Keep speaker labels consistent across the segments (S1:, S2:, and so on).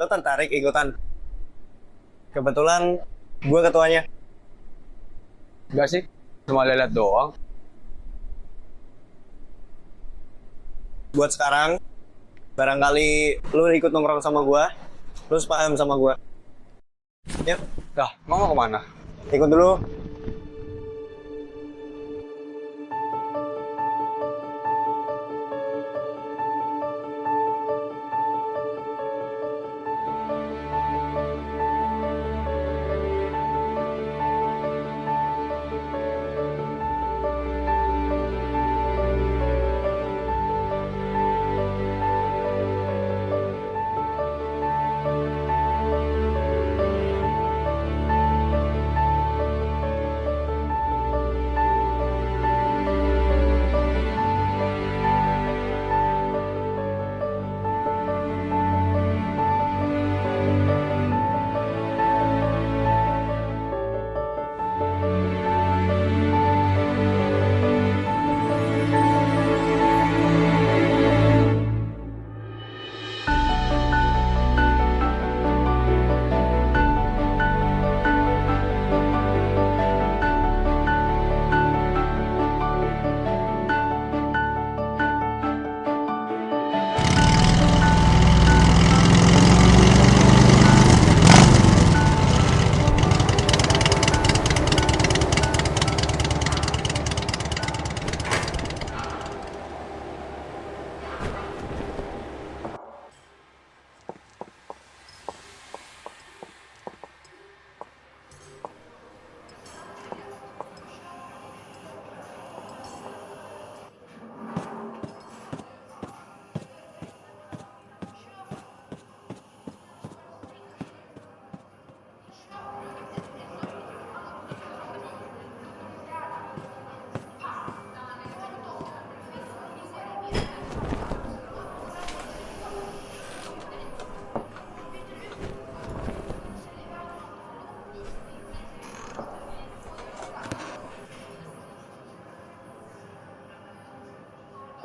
S1: Lo tertarik ikutan? Kebetulan gue ketuanya.
S2: Enggak sih, cuma lihat doang.
S1: Buat sekarang, barangkali lo ikut nongkrong sama gue, lo paham sama gue. Yuk,
S2: Dah, mau kemana?
S1: ikut dulu.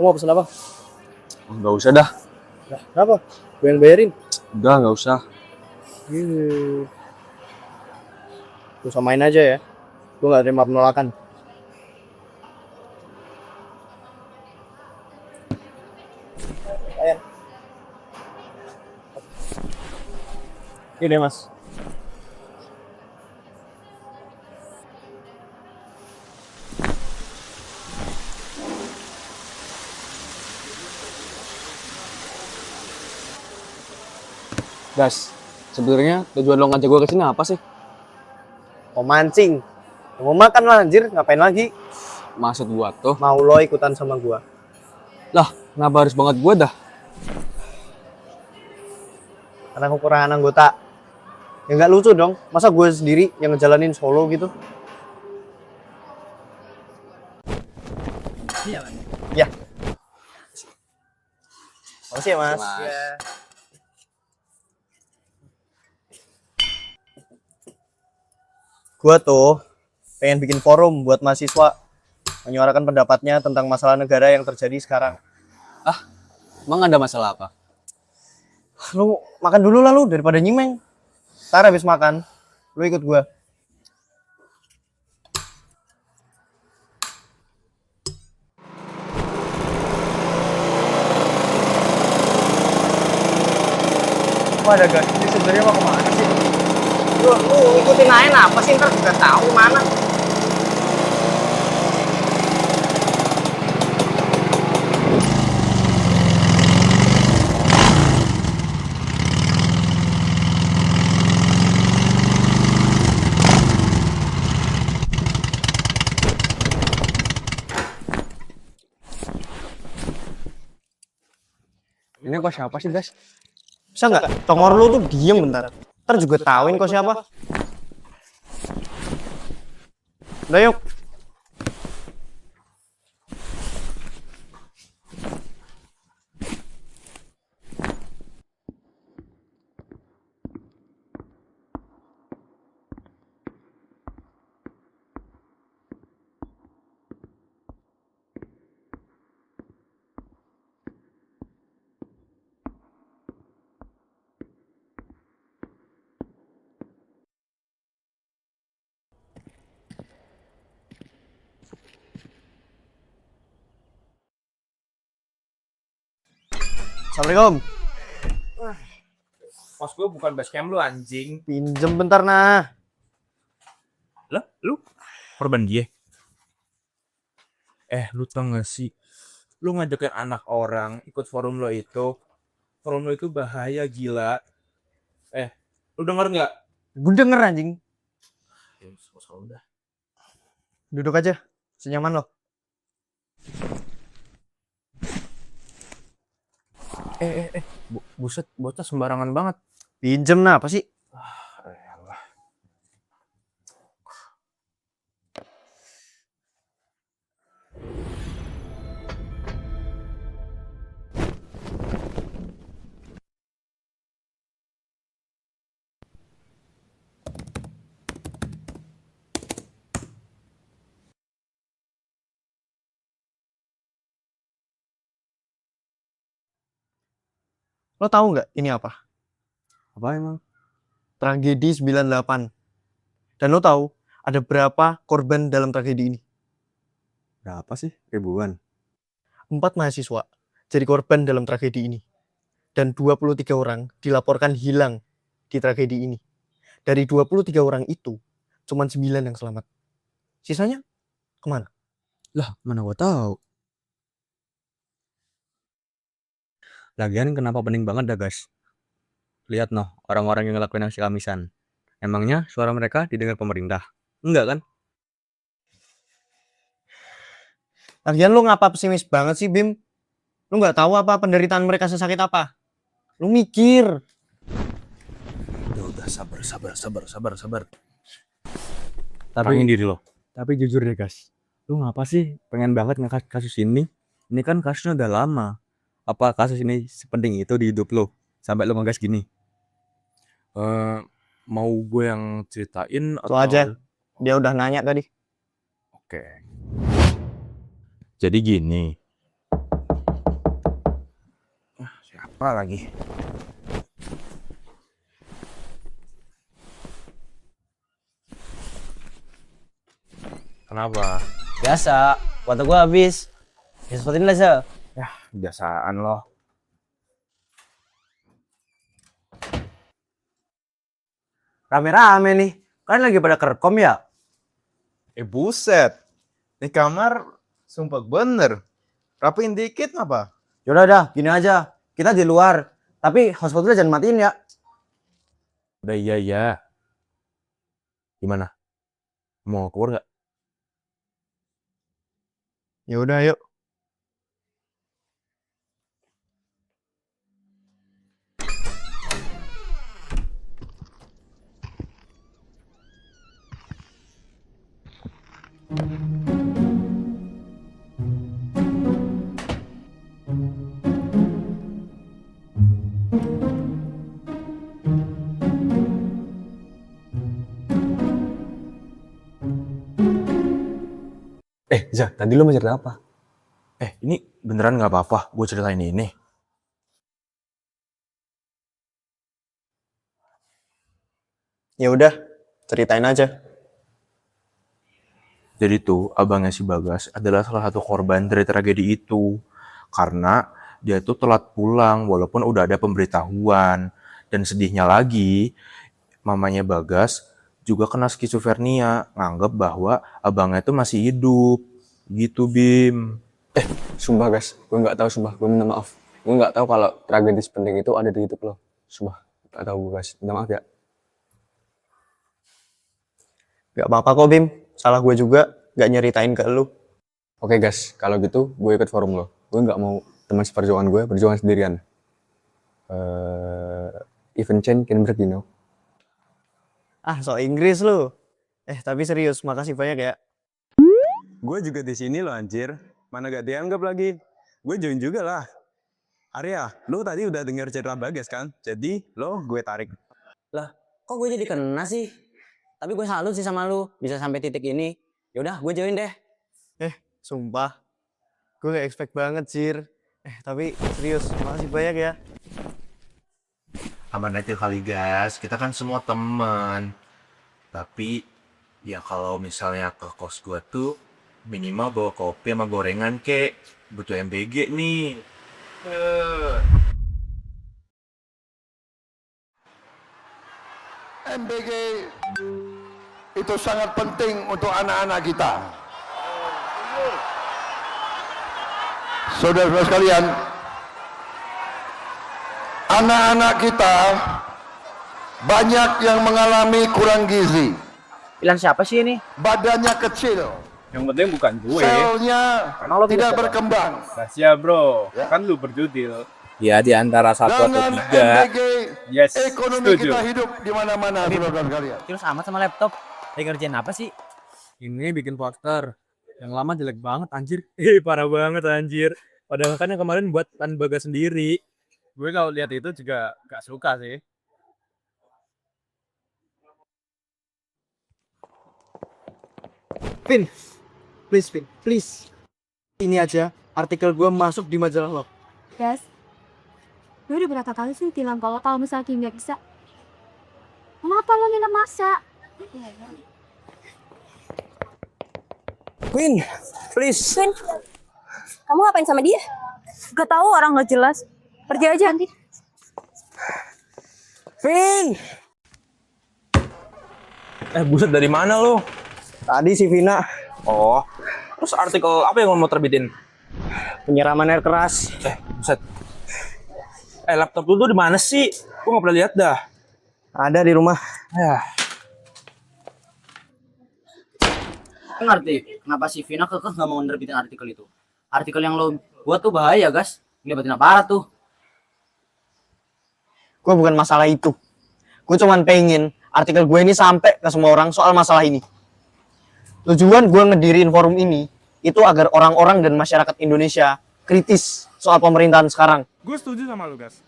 S3: Kamu mau pesen apa?
S2: Enggak usah dah.
S3: Nah, kenapa? Gue yang bayarin.
S2: Udah, enggak usah.
S3: Gue samain aja ya. Gue gak terima penolakan. Ini deh mas.
S2: Gas, sebenarnya tujuan lo ngajak gue kesini apa sih?
S3: Mau mancing. Mau makan lah anjir. Ngapain lagi?
S2: Maksud gua tuh,
S3: Mau lo ikutan sama gue.
S2: lah kenapa harus banget gua dah?
S3: Karena kekurangan anggota. Ya nggak lucu dong. Masa gue sendiri yang ngejalanin solo gitu? Iya. Makasih ya mas.
S2: Mas.
S3: Iya. Gue tuh pengen bikin forum buat mahasiswa menyuarakan pendapatnya tentang masalah negara yang terjadi sekarang.
S2: Emang ada masalah apa?
S3: Lu makan dulu lah lu daripada nyimeng. Ntar habis makan, lu ikut gue. Wah ada gas, ini sebenarnya mau kemana sih? Lu ikutin aja apa sih, ntar juga tahu mana.
S2: Ini kok siapa sih, Gas?
S3: Bisa nggak? Tongor lu tuh diem bentar. Ntar juga tahuin kok siapa. Udah yuk.
S1: Assalamualaikum.
S3: Kos gue bukan base camp lu anjing.
S1: Pinjem bentar nah.
S4: Lah, lu korban dia? Lu tau gak sih? Lu ngajakin anak orang ikut forum lo itu. Forum lo itu bahaya gila. Lu denger gak?
S1: Gue denger anjing.
S4: Udah.
S1: Duduk aja. Senyaman lo.
S4: Buset, bocah sembarangan banget.
S1: Pinjem nah, apa sih? Lo tahu nggak ini apa?
S2: Apa emang?
S1: Tragedi 98. Dan lo tahu ada berapa korban dalam tragedi ini?
S2: Berapa sih? Ribuan.
S1: 4 mahasiswa jadi korban dalam tragedi ini. Dan 23 orang dilaporkan hilang di tragedi ini. Dari 23 orang itu, cuma 9 yang selamat. Sisanya kemana?
S2: Lah, mana gua tahu. Lagian kenapa pening banget dah, guys? Lihat noh, orang-orang yang ngelakuin aksi kamisan. Emangnya suara mereka didengar pemerintah? Enggak kan?
S1: Lagian lu ngapa pesimis banget sih, Bim? Lu nggak tahu apa penderitaan mereka sesakit apa? Lu mikir.
S4: Udah, sabar.
S2: Tapi
S4: Tenangin diri lo.
S2: Tapi jujur deh, guys. Lu ngapa sih pengen banget ngangkat kasus ini? Ini kan kasusnya udah lama. Apa kasus ini sepenting itu di hidup lo? Sampai lo ngegas gini.
S4: Mau gue yang ceritain
S1: Itu aja. Dia udah nanya tadi.
S4: Oke. Jadi gini. Siapa lagi? Kenapa?
S3: Biasa, kuota gue habis. Ya seperti ini lah, Sel.
S4: Kebiasaan lo.
S3: Rame-rame nih. Kalian lagi pada kerekom ya?
S5: Buset. Nih kamar sumpah bener. Rapiin dikit apa?
S3: Yaudah dah, gini aja. Kita di luar. Tapi hotspotnya jangan matiin ya.
S4: Udah iya. Gimana? Mau keluar gak?
S1: Ya udah, yuk.
S2: Zah, tadi lo mau cerita apa?
S4: Ini beneran gak apa-apa gue ceritain ini.
S1: Ya udah, ceritain aja.
S4: Jadi tuh abangnya si Bagas adalah salah satu korban dari tragedi itu. Karena dia tuh telat pulang walaupun udah ada pemberitahuan. Dan sedihnya lagi, mamanya Bagas juga kena skizofrenia, nganggep bahwa abangnya itu masih hidup. Gitu, Bim.
S2: Sumpah, guys. Gue nggak tahu, sumpah. Gue minta maaf. Gue nggak tahu kalau tragedi sepenting itu ada di hidup lo. Sumpah. Nggak tahu, guys. Minta maaf ya.
S1: Gak apa-apa kok, Bim. Salah gue juga gak nyeritain ke lu.
S2: Oke, guys. Kalau gitu, gue ikut forum lo. Gue nggak mau teman seperjuangan gue berjuang sendirian. Even change can break, you know.
S1: Ah, so Inggris lu. Tapi serius, makasih banyak ya.
S6: Gue juga di sini loh anjir. Mana gak dianggap lagi. Gue join juga lah. Arya, lu tadi udah denger cerita Bagas kan? Jadi lo gue tarik.
S3: Kok gue jadi kena sih? Tapi gue salut sih sama lu. Bisa sampai titik ini. Yaudah, gue join deh.
S1: Sumpah. Gue gak expect banget, Sir. Tapi serius, makasih banyak ya.
S4: Aman aja kali, guys. Kita kan semua teman. Tapi ya kalau misalnya ke kos gua tuh minimal bawa kopi sama gorengan kek. Butuh MBG nih.
S7: MBG itu sangat penting untuk anak-anak kita. Saudara-saudara sekalian, anak-anak kita banyak yang mengalami kurang gizi.
S3: Bilang siapa sih ini?
S7: Badannya kecil,
S6: Yang penting bukan gue.
S7: selnya
S3: Emang lo
S7: tidak
S3: biasa,
S7: berkembang.
S6: Rahasia bro, kan lu berjudil.
S2: Ya di antara satu atau
S7: Dengan
S2: tiga.
S7: MBG,
S6: Yes,
S7: ekonomi
S6: setuju.
S7: kita hidup di mana-mana, saudara-saudara sekalian.
S3: Terus amat sama laptop. Lagi ngerjain apa sih?
S2: Ini bikin poster. Yang lama jelek banget anjir. Parah banget anjir. Padahal kan yang kemarin buat Tan Bagas sendiri.
S6: Gue kalau lihat itu juga gak suka sih.
S1: Vin, please. Ini aja artikel gue masuk di majalah lo.
S8: Guys, gue udah berapa kali sih bilang kalau misalnya Kim nggak bisa. Kenapa lo minta masak?
S2: Queen, please.
S8: Vin, kamu ngapain sama dia? Gak tahu, orang nggak jelas. Pergi aja nanti.
S2: Vin. Buset dari mana lo?
S3: Tadi si Vina
S2: Oh, terus artikel apa yang lo mau terbitin?
S3: penyiraman air keras.
S2: Buset. Laptop lu tuh di mana sih? Gua nggak pernah lihat dah.
S3: Ada di rumah.
S9: Ngerti kenapa si Vina kekeh nggak mau nerbitin artikel itu? Artikel yang lo buat tuh bahaya, gas. Ngelibatin aparat tuh.
S1: Gue bukan masalah itu. Gue cuman pengen artikel gue ini sampai ke semua orang soal masalah ini. Tujuan gue ngedirin forum ini itu agar orang-orang dan masyarakat Indonesia kritis soal pemerintahan sekarang.
S6: Gue setuju sama lu, Gas.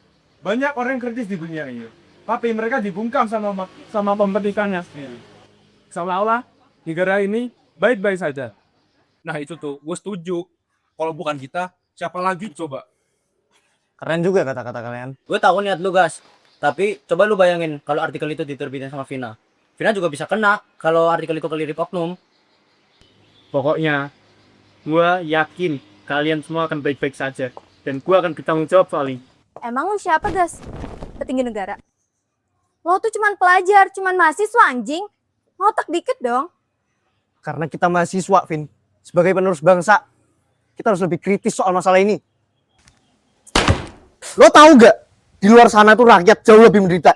S6: Banyak orang yang kritis di dunia ini. Tapi mereka dibungkam sama pemerintahannya sendiri. Seolah-olah negara ini baik-baik saja.
S2: Nah itu tuh, gue setuju. Kalau bukan kita, siapa lagi coba?
S1: Keren juga kata-kata kalian.
S9: Gue tahu niat lu, gas. Tapi coba lu bayangin kalau artikel itu diterbitin sama Vina. Vina juga bisa kena kalau artikel itu kelirip oknum.
S10: Pokoknya, gue yakin kalian semua akan baik-baik saja. Dan gue akan bertanggung jawab soal ini.
S8: Emang lo siapa, Gas? Petinggi negara. Lo tuh cuman pelajar, cuman mahasiswa anjing. Ngotak dikit dong.
S1: Karena kita mahasiswa, Vin. Sebagai penerus bangsa, kita harus lebih kritis soal masalah ini. Lo tahu gak? Di luar sana tuh rakyat jauh lebih menderita.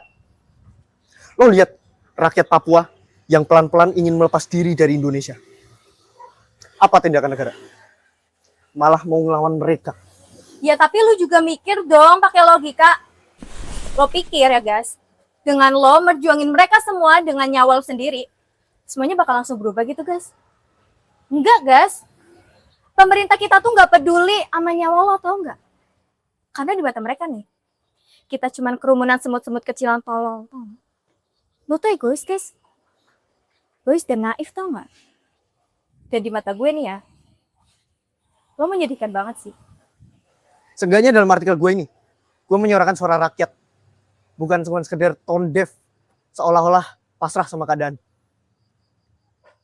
S1: Lo lihat rakyat Papua yang pelan-pelan ingin melepas diri dari Indonesia. Apa tindakan negara? Malah mau ngelawan mereka.
S8: Ya tapi lu juga mikir dong pakai logika. Lo pikir ya, Gas. Dengan lo merjuangin mereka semua dengan nyawa lo sendiri. Semuanya bakal langsung berubah gitu, Gas. Enggak, Gas. Pemerintah kita tuh nggak peduli sama nyawa lo, tau nggak? Karena di mata mereka nih, kita cuman kerumunan semut-semut kecilan tolol. Tau nggak? Lo tuh egois, guys. Egois dan naif, tau nggak? Dan di mata gue nih ya, lo menyedihkan banget sih.
S1: Seenggaknya dalam artikel gue ini, gue menyuarakan suara rakyat. Bukan cuma sekedar tone deaf, seolah-olah pasrah sama keadaan.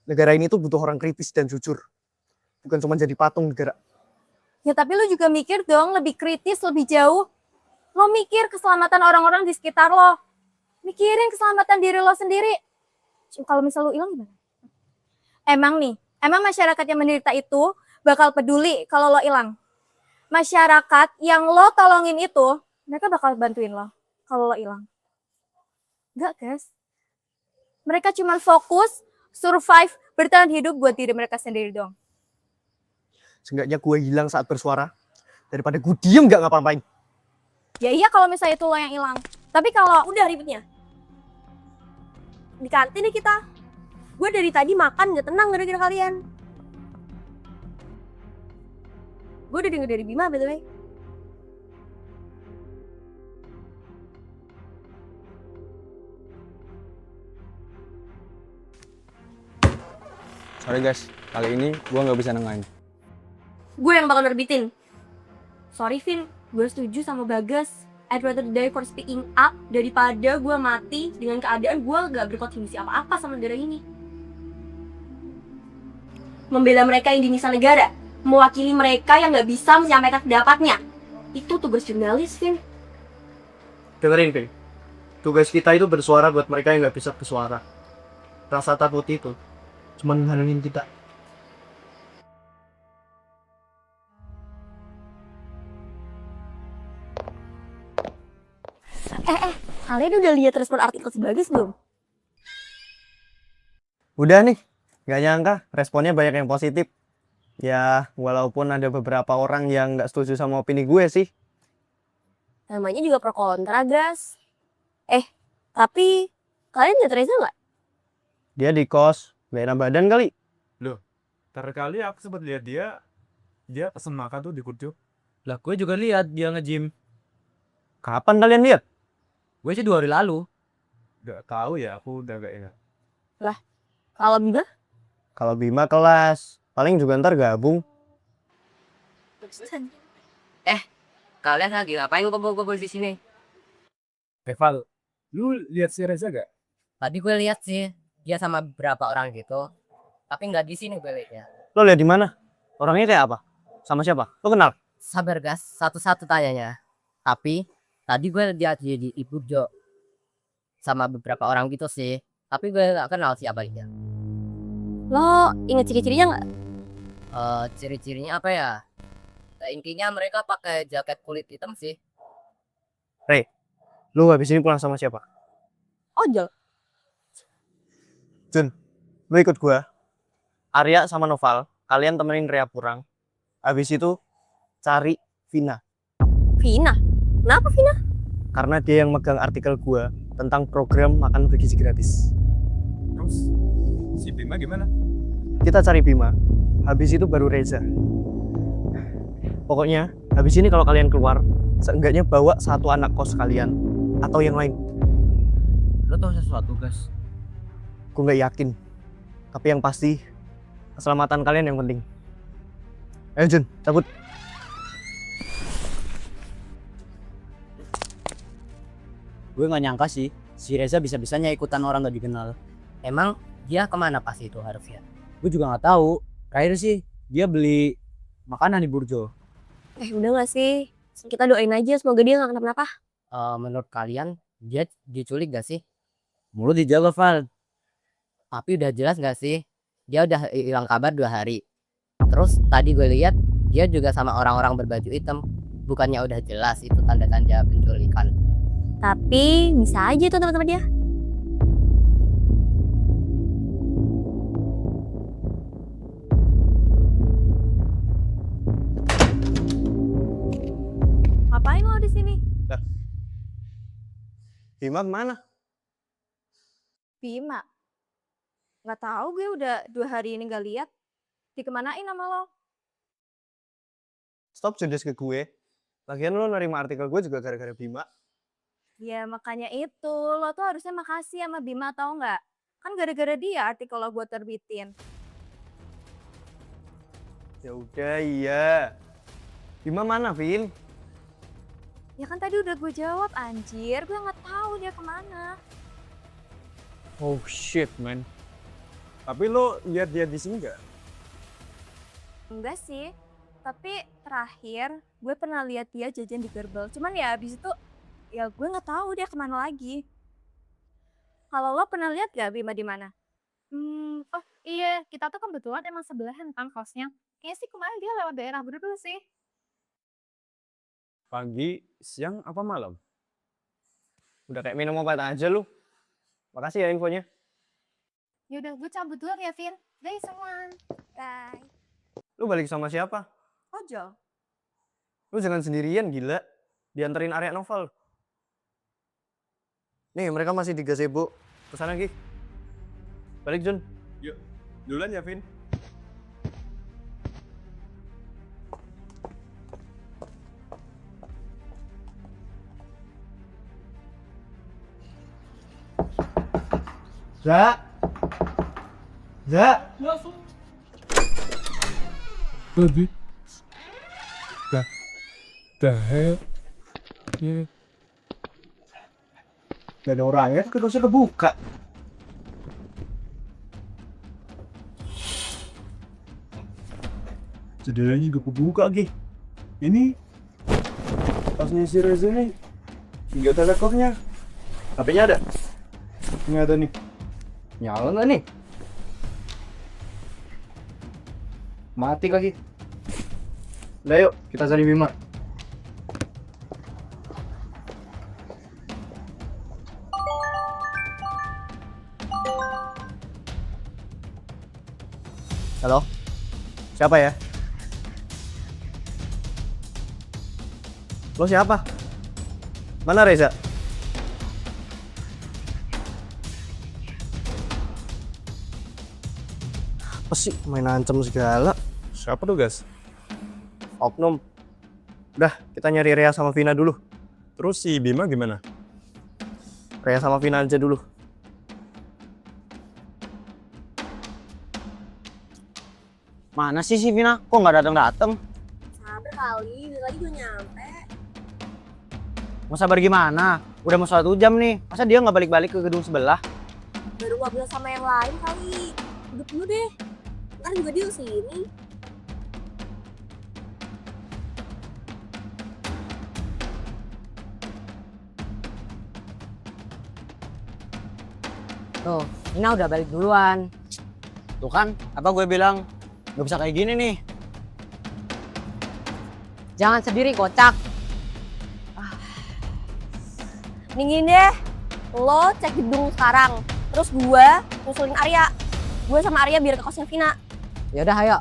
S1: Negara ini tuh butuh orang kritis dan jujur. Bukan cuma jadi patung negara.
S8: Ya tapi lo juga mikir dong, lebih kritis, lebih jauh. Lo mikir keselamatan orang-orang di sekitar lo. Mikirin keselamatan diri lo sendiri. Kalau misal lo hilang gimana? Emang masyarakat yang menderita itu bakal peduli kalau lo hilang. Masyarakat yang lo tolongin itu, mereka bakal bantuin lo kalau lo hilang. Enggak, guys. Mereka cuma fokus, survive, bertahan hidup buat diri mereka sendiri dong.
S1: Seenggaknya gue hilang saat bersuara, daripada gue diem gak ngapa-ngapain.
S8: Ya iya kalau misalnya itu lo yang hilang. Tapi kalau udah ribetnya. Di kantin nih kita. Gue dari tadi makan gak tenang gara-gara kalian. Gue udah denger dari Bima, by the way.
S2: Sorry guys, kali ini gue nggak bisa nengahin.
S8: Gue yang bakal nerbitin. Sorry Vin, gue setuju sama Bagas. I'd rather die for speaking up daripada gue mati dengan keadaan gue gak berkontribusi apa-apa sama negara ini. Membela mereka yang dinisa negara, mewakili mereka yang gak bisa menyampaikan pendapatnya. Itu tugas jurnalis, Vin.
S10: Dengerin, Vin.
S1: Tugas kita itu bersuara buat mereka yang nggak bisa bersuara. Rasa takut itu cuma menghalangin kita.
S8: Kalian udah lihat respon artikel si Bagas belum?
S1: Udah nih, nggak nyangka responnya banyak yang positif. Ya, walaupun ada beberapa orang yang nggak setuju sama opini gue sih.
S8: Namanya juga pro kontra, Gas. Tapi kalian lihat Reza nggak?
S1: Dia di kos, gak enak badan kali.
S6: Terkali aku sempat lihat dia pesen makan tuh di Kurjo.
S9: Lah gue juga lihat dia nge-gym.
S1: Kapan kalian lihat?
S9: Gue sih 2 hari lalu.
S6: Gak tahu ya, aku udah gak ingat.
S8: Kalau Bima?
S1: Kalau Bima kelas, paling juga ntar gabung.
S9: Kalian lagi ngapain kumpul-kumpul di sini?
S6: Val, lu lihat si Reza gak?
S9: Tadi gue lihat sih dia sama beberapa orang gitu. Tapi nggak di sini gue liatnya.
S1: Lo lihat di mana? Orangnya kayak apa? Sama siapa? Lo kenal?
S9: Sabar Gas, satu-satu tanyanya. Tapi tadi gue lihat dia di Ibu Jo sama beberapa orang gitu sih. Tapi gue nggak kenal siapa dia.
S8: Lo inget ciri-cirinya nggak?
S9: Ciri-cirinya apa ya? Nah, intinya mereka pakai jaket kulit hitam sih.
S1: Lo habis ini pulang sama siapa?
S8: Ojol.
S1: Lo ikut gua. Arya sama Noval, kalian temenin Rea pulang. Habis itu cari Vina.
S8: Vina? Kenapa Vina?
S1: Karena dia yang megang artikel gua tentang program makan bergizi gratis.
S6: Terus si Bima gimana?
S1: Kita cari Bima. Habis itu baru Reza. Pokoknya habis ini kalau kalian keluar, seenggaknya bawa 1 anak kos kalian atau yang lain.
S9: Lo tahu sesuatu Gas?
S1: Gue nggak yakin. Tapi yang pasti keselamatan kalian yang penting. Ayo Jun, cabut.
S9: Gue nggak nyangka sih si Reza bisa-bisanya ikutan orang gak dikenal. Emang dia kemana pas itu harusnya? Gue juga nggak tahu. Terakhir sih dia beli makanan di Burjo.
S8: Udah gak sih? Kita doain aja semoga dia gak kenapa-napa.
S9: Menurut kalian dia diculik gak sih? Mulut dijaga Val. Tapi udah jelas gak sih dia udah hilang kabar 2 hari. Terus tadi gue lihat dia juga sama orang-orang berbaju hitam. Bukannya udah jelas itu tanda-tanda penculikan?
S8: Tapi bisa aja tuh teman-teman dia. Ngapain lo di sini?
S1: Bima kemana?
S8: Bima. Nggak tahu, gue udah 2 hari ini gak lihat. Dikemanain sama lo?
S1: Stop judes ke gue. Lagian lo nerima artikel gue juga gara-gara Bima.
S8: Ya makanya itu, lo tuh harusnya makasih sama Bima, tau nggak? Kan gara-gara dia artikel lo gue terbitin.
S1: Ya udah iya. Bima mana, Vin?
S8: Ya kan tadi udah gue jawab, anjir. Gue nggak tahu dia kemana.
S6: Oh shit man. Tapi lo lihat dia di sini gak?
S8: Enggak sih. Tapi terakhir gue pernah lihat dia jajan di Gerbel. Cuman ya abis itu ya gue nggak tahu dia kemana lagi. Kalau lo pernah lihat gak Bima di mana?
S11: Oh iya, kita tuh kebetulan emang sebelahan kan kosnya. Kayaknya sih kemarin dia lewat daerah Gerbel sih.
S6: Pagi, siang, apa malam?
S1: Udah kayak minum obat aja lu. Makasih ya infonya.
S11: Yaudah, gue cabut dulu ya, Vin. Bye semua.
S8: Bye.
S1: Lu balik sama siapa?
S8: Ojol.
S1: Lu jangan sendirian, gila. Dianterin Arya Novel. Nih, mereka masih di gazebo. Kesana, Gi. Balik, Jun.
S6: Yuk, duluan ya, Vin.
S1: Za.
S6: Baby. The hell? Yeah.
S1: Gak ada orangnya, kan dosnya kebuka.
S6: Jendelanya juga kebuka, Gi. Ini tasnya si Reza nih. Tinggal teleponnya.
S1: HP-nya ada?
S3: Nggak ada nih.
S9: Nyala nggak nih?
S3: Mati lagi. Udah yuk, kita cari Bima.
S1: Halo? Siapa ya? Lo siapa? Mana Reza? Apa sih main ancam segala?
S6: Siapa tuh, Gas?
S1: Oknum. Udah, kita nyari Rea sama Vina dulu.
S6: Terus si Bima gimana?
S1: Rea sama Vina aja dulu.
S3: Mana sih si Vina? Kok nggak datang-datang?
S8: Sabar kali, tadi gue nyampe.
S3: Mau sabar gimana? Udah mau 1 jam nih. Masa dia nggak balik-balik ke gedung sebelah?
S8: Baru ngobrol sama yang lain kali. Duduk dulu deh. Ntar juga dia kesini.
S9: Tuh, Nina udah balik duluan.
S3: Tuh kan, apa gue bilang? Gak bisa kayak gini nih.
S9: Jangan sendiri, kocak.
S8: Nih deh, lo cek gedung sekarang. Terus gue nyusulin Arya. Gue sama Arya biar ke kosnya Vina.
S9: Ya udah, ayo.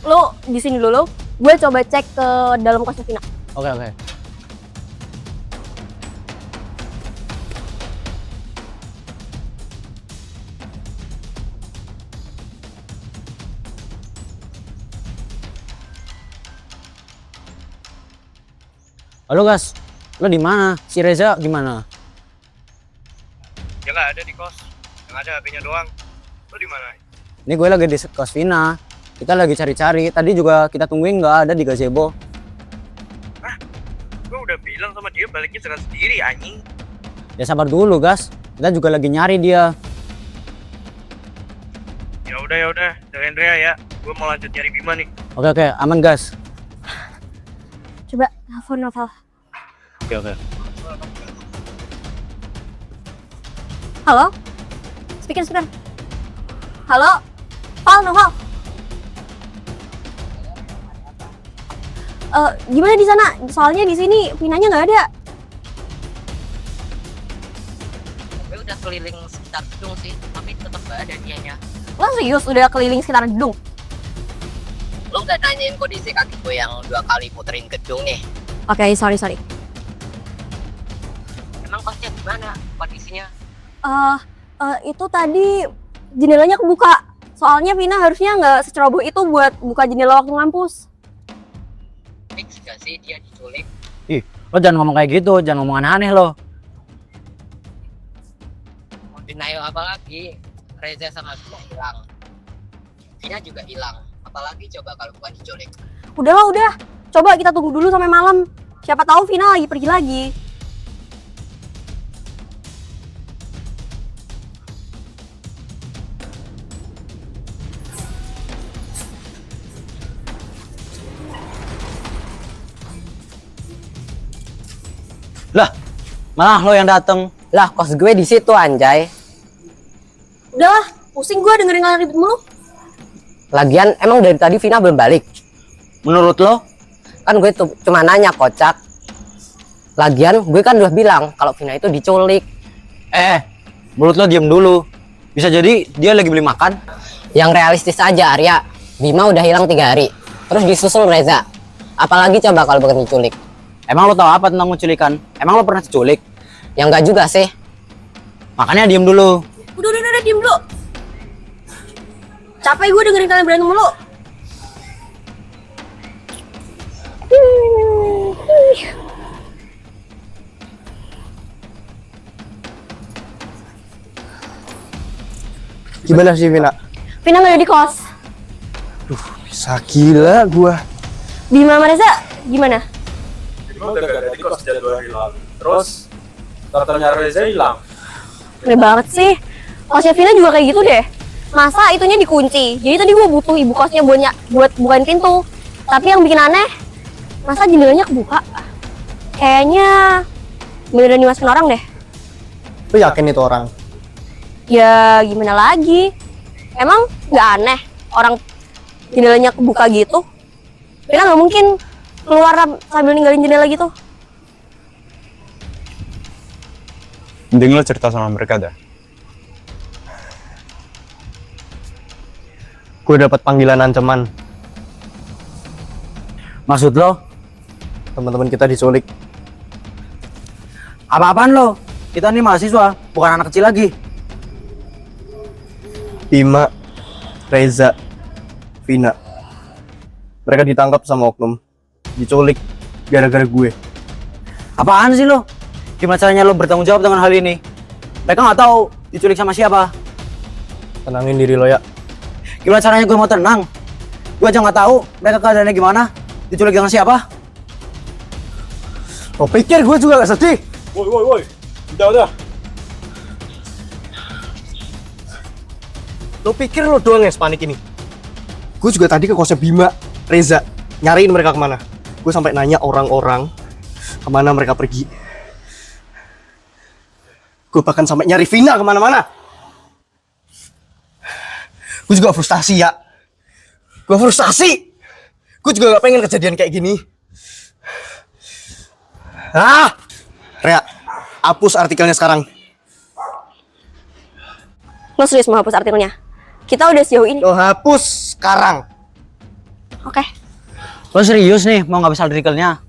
S8: Lo di sini dulu. Gue coba cek ke dalam kosnya Vina.
S3: Oke, oke. Halo Gas, lo di mana? Si Reza gimana?
S1: Ya nggak ada di kos. Yang ada HP-nya doang. Lo di mana?
S3: Ini gue lagi di kos Vina. Kita lagi cari-cari. Tadi juga kita tungguin nggak ada di gazebo.
S1: Gue udah bilang sama dia baliknya dengan sendiri anjing.
S3: Ya sabar dulu Gas. Kita juga lagi nyari dia.
S1: Ya udah, jagain Rea ya. Gue mau lanjut nyari Bima nih.
S3: Oke, aman Gas.
S8: Coba telepon Novel.
S3: Oke.
S8: Halo? Speaker. Halo? Novel. Gimana di sana? Soalnya di sini Vinanya nggak ada.
S9: Gue udah keliling sekitar gedung sih, tapi tetap gak ada dianya.
S8: Lo serius udah keliling sekitar gedung?
S9: Lo nggak nanyain kondisi kaki gue yang 2 kali puterin gedung nih?
S8: Oke, sorry.
S9: Emang kosnya gimana kondisinya?
S8: Itu tadi jendelanya kebuka. Soalnya Vina harusnya nggak seceroboh itu buat buka jendela waktu ngampus.
S9: Fix gak sih dia diculik?
S3: Ih, lo jangan ngomong kayak gitu. Jangan ngomong aneh-aneh lo.
S9: Denial apa lagi? Reza sama Vina hilang. Vina juga hilang. Apalagi coba kalau bukan diculik.
S8: Udah. Coba kita tunggu dulu sampai malam. Siapa tahu Vina lagi pergi lagi.
S3: Lah, malah lo yang dateng.
S9: Lah, kos gue di situ anjay.
S8: Udah, pusing gue dengerin kalian ribut mulu.
S9: Lagian emang dari tadi Vina belum balik.
S3: Menurut lo?
S9: Kan gue cuma nanya, kocak. Lagian gue kan udah bilang kalau Vina itu diculik.
S3: Menurut lo diem dulu. Bisa jadi dia lagi beli makan.
S9: Yang realistis aja, Arya. Bima udah hilang 3 hari. Terus disusul Reza. Apalagi coba kalau bukan diculik.
S3: Emang lo tahu apa tentang penculikan? Emang lo pernah diculik?
S9: Ya enggak juga sih.
S3: Makanya diem dulu.
S8: Udah, diem dulu. Capek gue dengerin kalian berantem mulu.
S1: Gimana sih Vina?
S8: Vina nggak ada di kos.
S1: Bisa gila gua.
S8: Bima sama Reza gimana?
S5: Udah gak ada di kos jadwal hilang. Terus datanya Reza hilang.
S8: Aneh banget sih. Kosnya Vina juga kayak gitu deh. Masa itunya dikunci. Jadi tadi gue butuh ibu kosnya buat bukain pintu. Tapi yang bikin aneh, Masa jendelanya kebuka? Kayaknya beneran dimasukin orang deh.
S1: Lu yakin itu orang?
S8: Ya gimana lagi? Emang nggak aneh orang jendelanya kebuka gitu? Mereka nggak mungkin keluar sambil ninggalin jendela gitu.
S6: Mending lo cerita sama mereka dah.
S1: Gue dapat panggilan ancaman.
S3: Maksud lo?
S1: Teman-teman kita diculik.
S3: Apa-apaan lo? Kita nih mahasiswa, bukan anak kecil lagi.
S1: Bima, Reza, Vina. Mereka ditangkap sama oknum. Diculik gara-gara gue.
S3: Apaan sih lo? Gimana caranya lo bertanggung jawab dengan hal ini? Mereka nggak tahu diculik sama siapa.
S1: Tenangin diri lo ya.
S3: Gimana caranya gue mau tenang? Gue aja nggak tahu mereka keadaannya gimana. Diculik dengan siapa?
S1: Lo pikir gue juga gak sedih?
S5: Woi. Udah.
S1: Lo pikir lo doang yang panik ini? Gue juga tadi ke kosnya Bima, Reza, nyariin mereka kemana. Gue sampai nanya orang-orang kemana mereka pergi. Gue bahkan sampai nyari Vina kemana-mana. Gue juga frustasi ya. Gue frustasi. Gue juga gak pengen kejadian kayak gini. Rea, hapus artikelnya sekarang.
S8: Lo serius mau hapus artikelnya? Kita udah sejauh ini.
S1: Lo hapus sekarang.
S8: Oke.
S3: Lo serius nih mau ngapus artikelnya?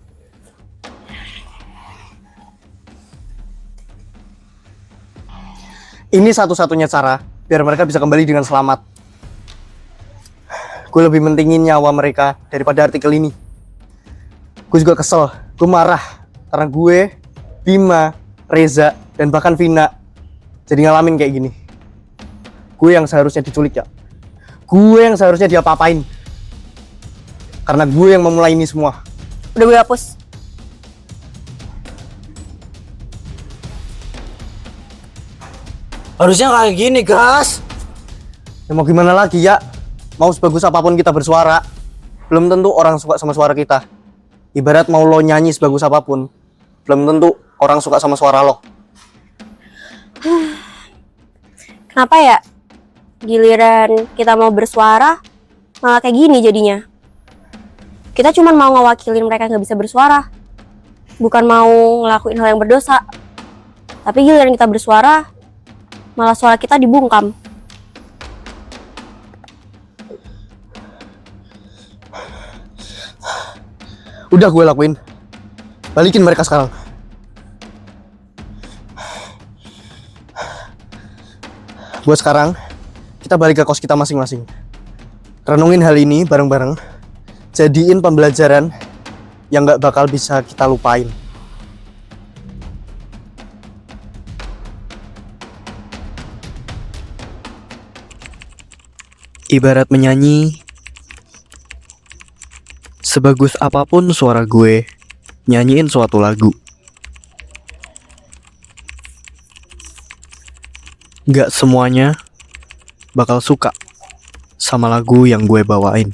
S1: Ini satu-satunya cara biar mereka bisa kembali dengan selamat. Gue lebih mentingin nyawa mereka daripada artikel ini. Gue juga kesel, gue marah karena gue, Bima, Reza, dan bahkan Vina jadi ngalamin kayak gini. Gue yang seharusnya diculik ya. Gue yang seharusnya diapa-apain. Karena gue yang memulai ini semua.
S8: Udah gue hapus.
S3: Harusnya kayak gini, gas.
S1: Ya mau gimana lagi ya? Mau sebagus apapun kita bersuara, belum tentu orang suka sama suara kita. Ibarat mau lo nyanyi sebagus apapun, belum tentu orang suka sama suara lo.
S8: Kenapa ya? Giliran kita mau bersuara, malah kayak gini jadinya. Kita cuma mau ngewakilin mereka yang gak bisa bersuara. Bukan mau ngelakuin hal yang berdosa. Tapi giliran kita bersuara, malah suara kita dibungkam.
S1: Udah gue lakuin. Balikin mereka sekarang. Buat sekarang, kita balik ke kos kita masing-masing. Renungin hal ini bareng-bareng. Jadiin pembelajaran yang gak bakal bisa kita lupain. Ibarat menyanyi, sebagus apapun suara gue, nyanyiin suatu lagu. Gak semuanya bakal suka sama lagu yang gue bawain.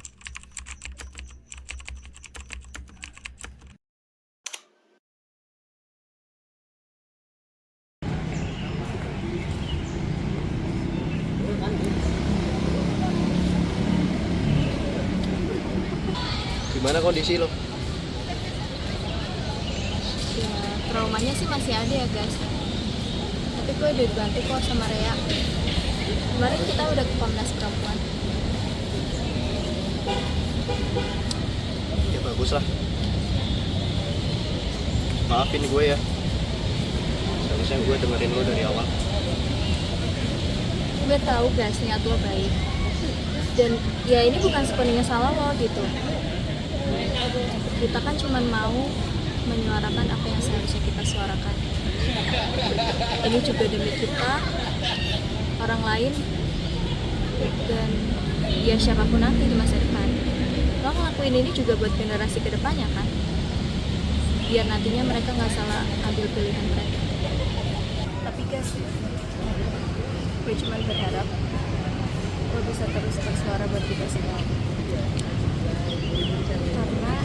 S1: Gimana kondisi lo?
S11: Ya, traumanya sih masih ada ya guys. Tapi gue udah dibantu kok sama Rea. Kemarin kita udah ke Komnas Perempuan.
S1: Ya bagus lah. Maafin gue ya. Seharusnya gue dengerin lo dari awal.
S11: Gue tahu guys niat lo baik. Dan ya ini bukan sepenuhnya salah lo gitu. Kita kan cuma mau menyuarakan apa yang seharusnya kita suarakan. Ini juga demi kita, orang lain, dan ya siapapun nanti di masa depan. Lo ngelakuin ini juga buat generasi kedepannya kan, biar nantinya mereka nggak salah ambil pilihan mereka. Tapi guys, gue cuma berharap lo bisa terus bersuara buat kita semua. Karena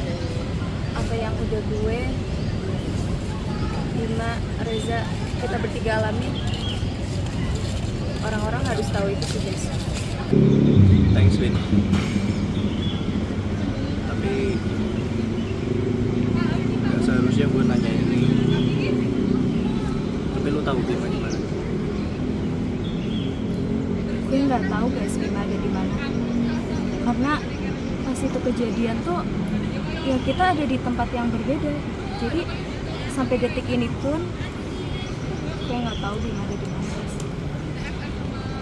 S11: apa yang udah gue, Bima, Reza, kita bertiga alami, orang-orang harus tahu itu sih guys.
S2: Thanks, Win. Tapi nggak seharusnya gue nanya ini. Tapi lu tahu Bima di mana?
S11: Gue nggak tahu guys Bima ada di mana. Karena pas itu kejadian tuh, ya kita ada di tempat yang berbeda. Jadi sampai detik ini pun gue nggak tahu Bima ada di mana guys.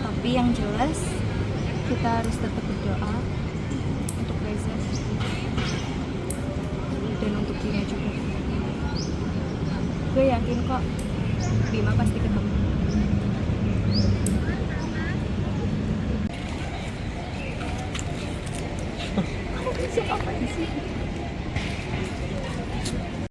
S11: Tapi yang jelas kita harus tetap berdoa untuk Reza dan untuk Bima juga. Gue yakin kok Bima pasti ketemu. Siapa sih?